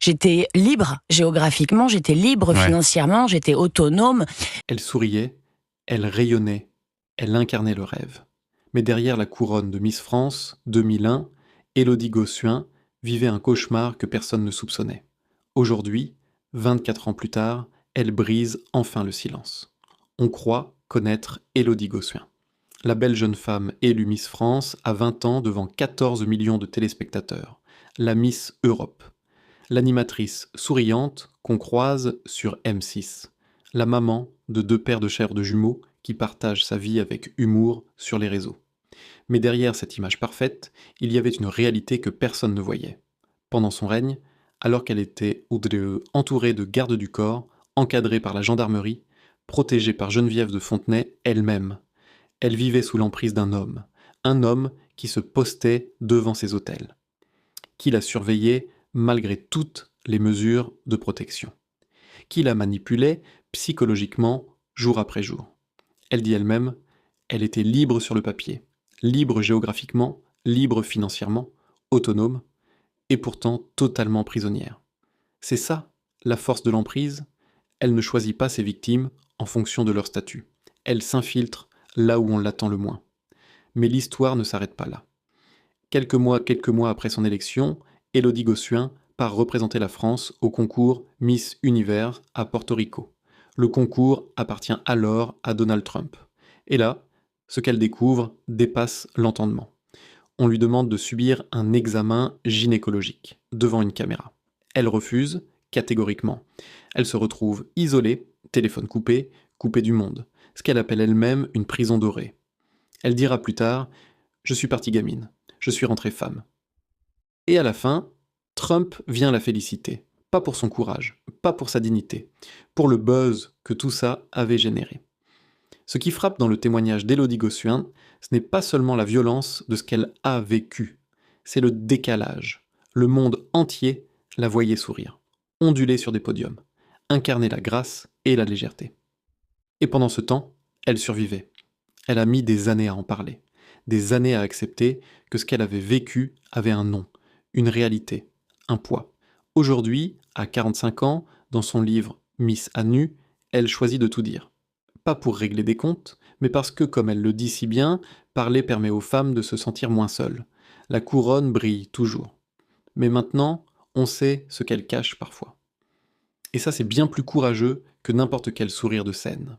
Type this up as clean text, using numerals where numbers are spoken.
J'étais libre géographiquement, j'étais libre Ouais. financièrement, j'étais autonome. Elle souriait, elle rayonnait, elle incarnait le rêve. Mais derrière la couronne de Miss France 2001, Élodie Gossuin vivait un cauchemar que personne ne soupçonnait. Aujourd'hui, 24 ans plus tard, elle brise enfin le silence. On croit connaître Élodie Gossuin. La belle jeune femme élue Miss France à 20 ans devant 14 millions de téléspectateurs. La Miss Europe. L'animatrice souriante qu'on croise sur M6. La maman de 2 paires de chair de jumeaux qui partagent sa vie avec humour sur les réseaux. Mais derrière cette image parfaite, il y avait une réalité que personne ne voyait. Pendant son règne, alors qu'elle était entourée de gardes du corps, encadrée par la gendarmerie, protégée par Geneviève de Fontenay elle-même, elle vivait sous l'emprise d'un homme. Un homme qui se postait devant ses hôtels, qui la surveillait malgré toutes les mesures de protection, qui la manipulait psychologiquement jour après jour. Elle dit elle-même, elle était libre sur le papier, libre géographiquement, libre financièrement, autonome, et pourtant totalement prisonnière. C'est ça, la force de l'emprise, elle ne choisit pas ses victimes en fonction de leur statut. Elle s'infiltre là où on l'attend le moins. Mais l'histoire ne s'arrête pas là. Quelques mois après son élection, Élodie Gossuin part représenter la France au concours Miss Univers à Porto Rico. Le concours appartient alors à Donald Trump. Et là, ce qu'elle découvre dépasse l'entendement. On lui demande de subir un examen gynécologique devant une caméra. Elle refuse, catégoriquement. Elle se retrouve isolée, téléphone coupé, coupée du monde, ce qu'elle appelle elle-même une prison dorée. Elle dira plus tard « Je suis partie gamine, je suis rentrée femme ». Et à la fin, Trump vient la féliciter. Pas pour son courage, pas pour sa dignité, pour le buzz que tout ça avait généré. Ce qui frappe dans le témoignage d'Élodie Gossuin, ce n'est pas seulement la violence de ce qu'elle a vécu, c'est le décalage. Le monde entier la voyait sourire, onduler sur des podiums, incarner la grâce et la légèreté. Et pendant ce temps, elle survivait. Elle a mis des années à en parler, des années à accepter que ce qu'elle avait vécu avait un nom, une réalité, un poids. Aujourd'hui, à 45 ans, dans son livre Miss à nu, elle choisit de tout dire. Pas pour régler des comptes, mais parce que, comme elle le dit si bien, parler permet aux femmes de se sentir moins seules. La couronne brille toujours. Mais maintenant, on sait ce qu'elle cache parfois. Et ça, c'est bien plus courageux que n'importe quel sourire de scène.